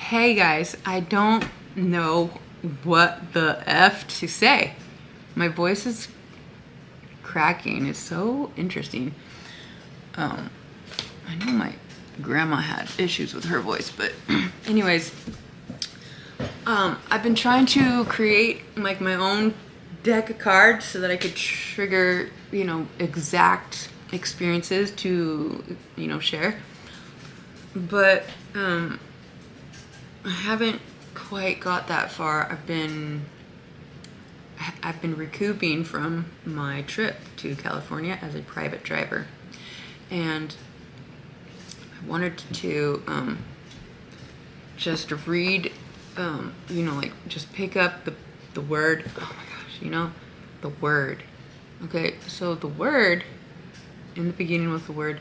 Hey guys, I don't know what the F to say. My voice is cracking. It's so interesting. I know my grandma had issues with her voice, but anyways, I've been trying to create like my own deck of cards so that I could trigger, exact experiences to, share. But I haven't quite got that far. I've been recouping from my trip to California as a private driver, and I wanted to just read, just pick up the word. Oh my gosh, the word. Okay, so the word in the beginning was the word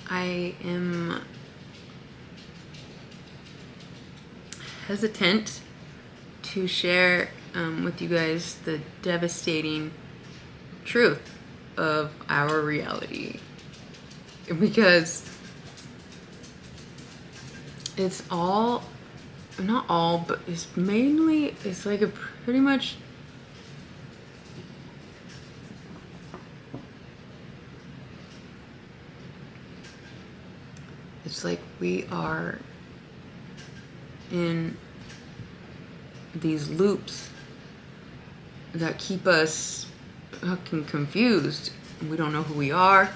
I am hesitant to share with you guys the devastating truth of our reality, because it's all, not all, but it's mainly, it's like a pretty much it's like we are in these loops that keep us fucking confused. We don't know who we are.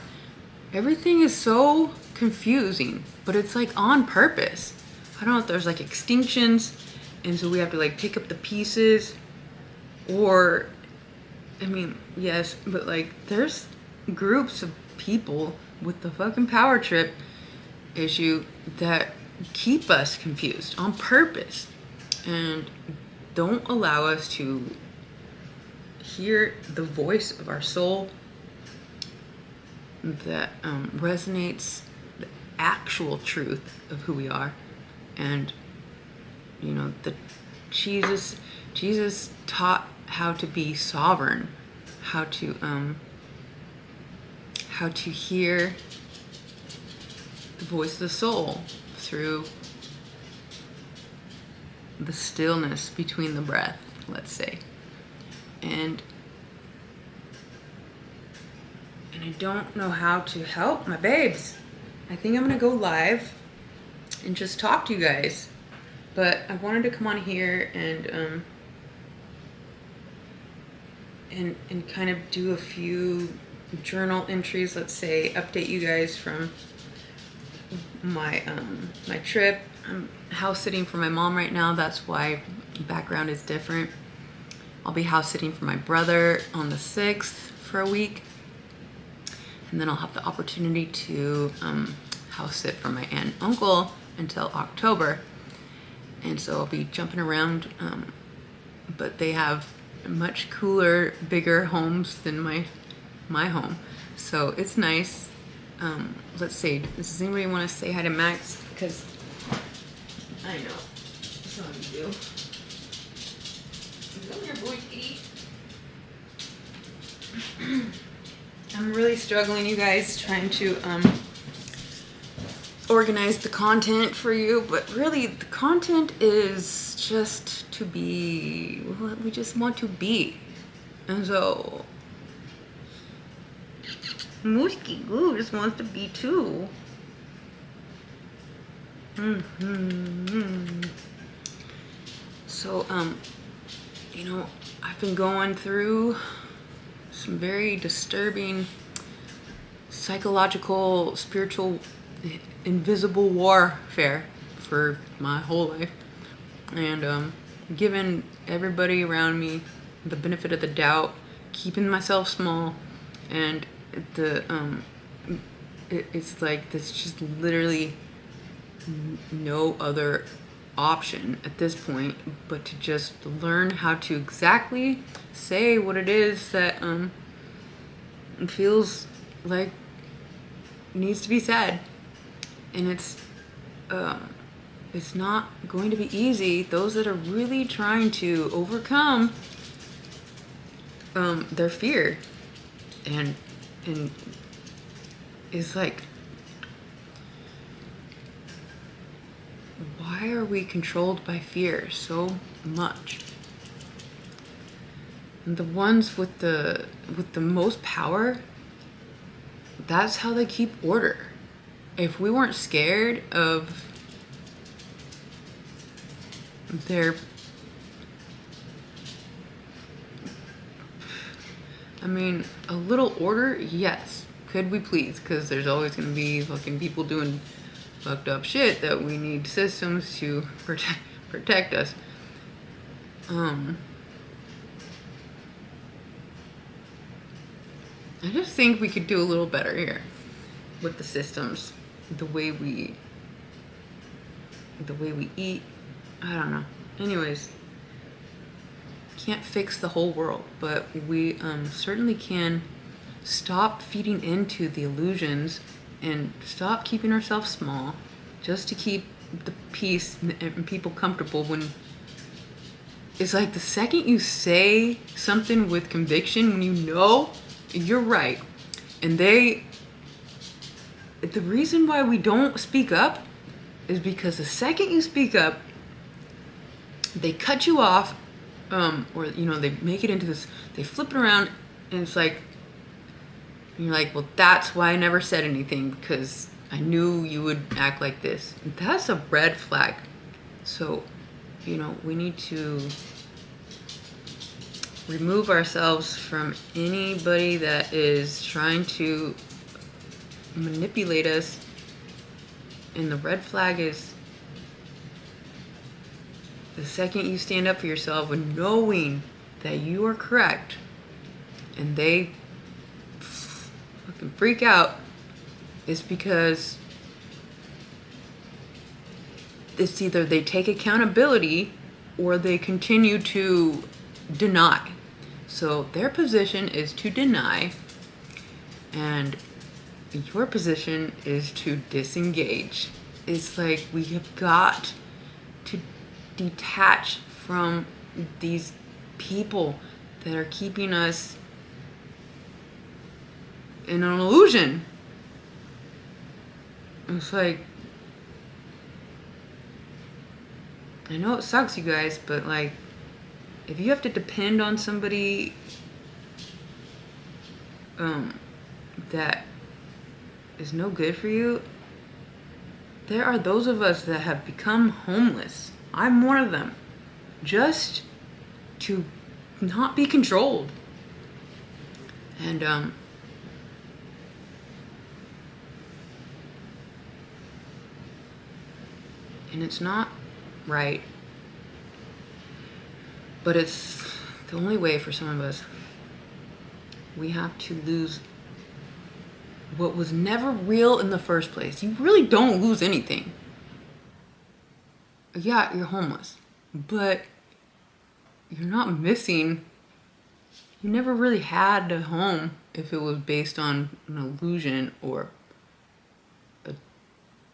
Everything is so confusing, but it's like on purpose. I don't know if there's like extinctions, and so we have to like pick up the pieces, or, I mean, yes, but like there's groups of people with the fucking power trip issue that keep us confused on purpose and don't allow us to hear the voice of our soul that resonates the actual truth of who we are. And the Jesus taught how to be sovereign, how to hear the voice of the soul through the stillness between the breath, let's say. And I don't know how to help my babes. I think I'm gonna go live and just talk to you guys. But I wanted to come on here and kind of do a few journal entries, let's say, update you guys from my my trip. I'm house sitting for my mom right now. That's why the background is different. I'll be house sitting for my brother on the 6th for a week, and then I'll have the opportunity to house sit for my aunt and uncle until October. And so I'll be jumping around, but they have much cooler, bigger homes than my home, so it's nice. Let's see, does anybody want to say hi to Max? Because I know some of you do. Come here, boy, kitty. I'm really struggling, you guys, trying to organize the content for you, but really the content is just to be what we just want to be. And so Mooski Goo just wants to be too. So I've been going through some very disturbing psychological, spiritual, invisible warfare for my whole life, and giving everybody around me the benefit of the doubt, keeping myself small, and it's like there's just literally no other option at this point but to just learn how to exactly say what it is that feels like needs to be said. And it's not going to be easy. Those that are really trying to overcome their fear and it's like, why are we controlled by fear so much? And the ones with the most power, that's how they keep order. If we weren't scared of their, I mean, a little order, yes. Could we please? Because there's always going to be fucking people doing fucked up shit that we need systems to protect us. I just think we could do a little better here with the systems, the way we eat. I don't know. Anyways, can't fix the whole world, but we certainly can stop feeding into the illusions and stop keeping ourselves small just to keep the peace and people comfortable. When it's like the second you say something with conviction, when you know you're right, and the reason why we don't speak up is because the second you speak up, they cut you off, or they make it into this, they flip it around, and it's like, you're like, well, that's why I never said anything, because I knew you would act like this. That's a red flag. So, we need to remove ourselves from anybody that is trying to manipulate us. And the red flag is the second you stand up for yourself and knowing that you are correct, and they fucking freak out, is because it's either they take accountability or they continue to deny. So their position is to deny, and your position is to disengage. It's like we have got to detach from these people that are keeping us in an illusion. It's like, I know it sucks, you guys, but like, if you have to depend on somebody that is no good for you, there are those of us that have become homeless. I'm one of them. Just to not be controlled. And it's not right, but it's the only way for some of us. We have to lose what was never real in the first place. You really don't lose anything. Yeah, you're homeless, but you're not missing. You never really had a home if it was based on an illusion or a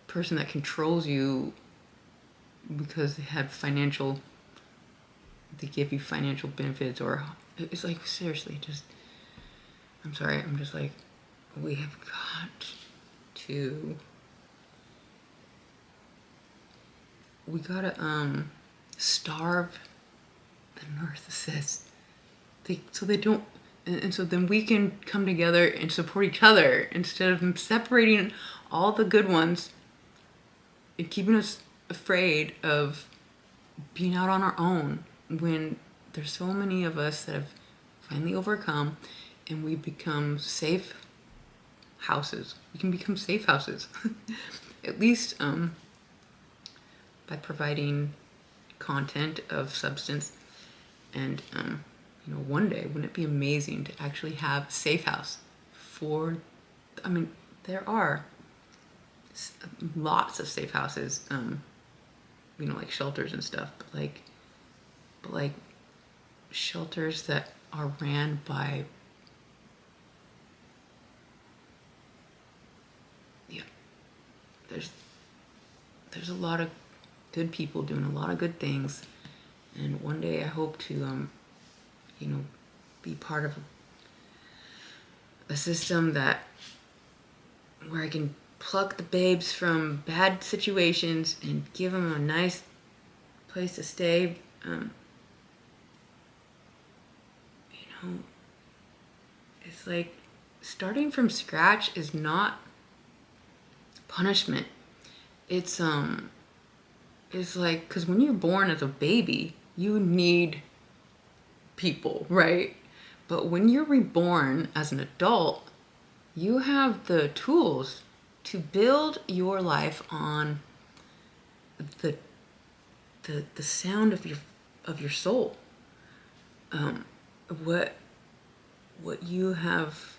person that controls you because they give you financial benefits, or it's like, seriously, just, I'm sorry, I'm just like, we have got to, we gotta starve the narcissists, so they don't, and so then we can come together and support each other instead of separating all the good ones and keeping us afraid of being out on our own, when there's so many of us that have finally overcome and we become safe houses. We can become safe houses. At least by providing content of substance. And one day, wouldn't it be amazing to actually have a safe house for, there are lots of safe houses. you know, like shelters and stuff, but like shelters that are ran by, yeah, there's a lot of good people doing a lot of good things, and one day I hope to you know, be part of a system that where I can pluck the babes from bad situations and give them a nice place to stay. You know, it's like starting from scratch is not punishment. It's like, because when you're born as a baby, you need people, right? But when you're reborn as an adult, you have the tools to build your life on the sound of your soul. What you have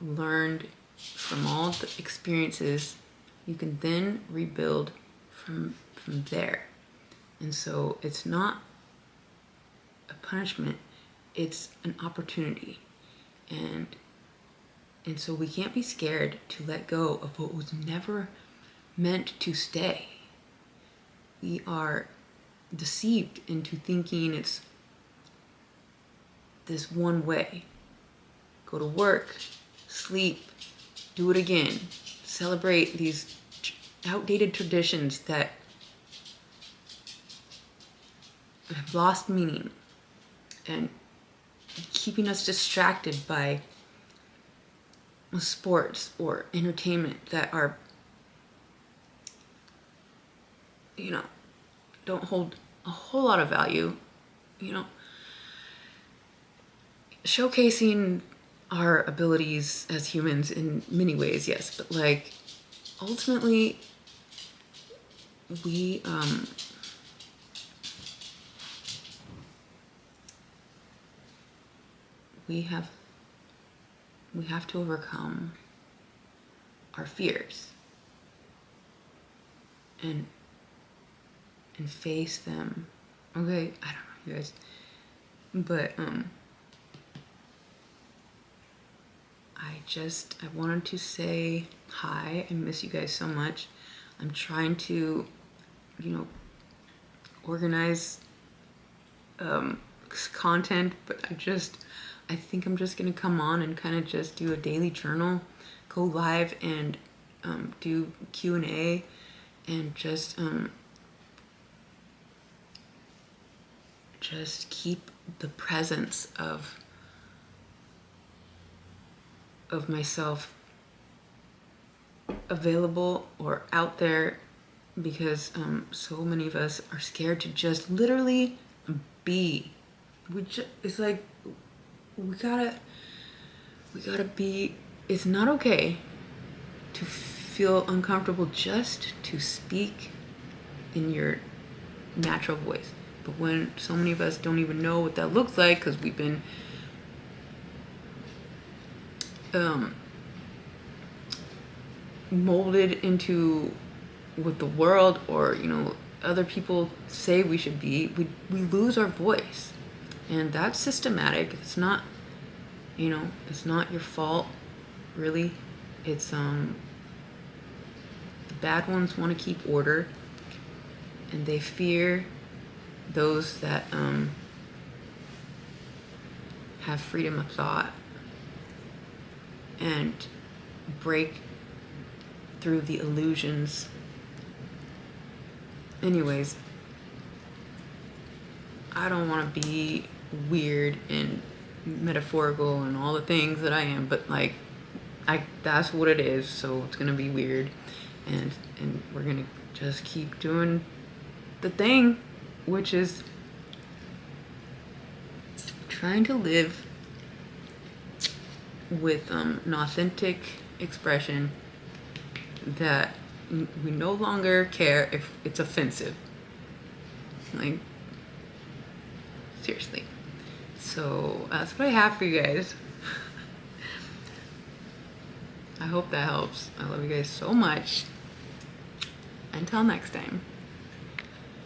learned from all the experiences, you can then rebuild from there. And so it's not a punishment, it's an opportunity. And so we can't be scared to let go of what was never meant to stay. We are deceived into thinking it's this one way. Go to work, sleep, do it again. Celebrate these outdated traditions that have lost meaning and keeping us distracted by sports or entertainment that are, you know, don't hold a whole lot of value, you know. Showcasing our abilities as humans in many ways, yes, but like ultimately we have to overcome our fears and face them. Okay, I don't know, you guys, but I wanted to say hi. I miss you guys so much. I'm trying to, you know, organize content, but I think I'm just gonna come on and kind of just do a daily journal, go live and do Q&A, and just keep the presence of myself available or out there, because so many of us are scared to just literally be. It's like we gotta be. It's not okay to feel uncomfortable just to speak in your natural voice. But when so many of us don't even know what that looks like because we've been molded into what the world or, you know, other people say we should be, we lose our voice. And that's systematic. It's not, you know, it's not your fault, really. It's the bad ones want to keep order, and they fear those that have freedom of thought and break through the illusions. Anyways, I don't want to be weird and metaphorical and all the things that I am, but like, that's what it is, so it's gonna be weird, and we're gonna just keep doing the thing, which is trying to live with an authentic expression that we no longer care if it's offensive. Like, seriously. So that's what I have for you guys. I hope that helps. I love you guys so much. Until next time.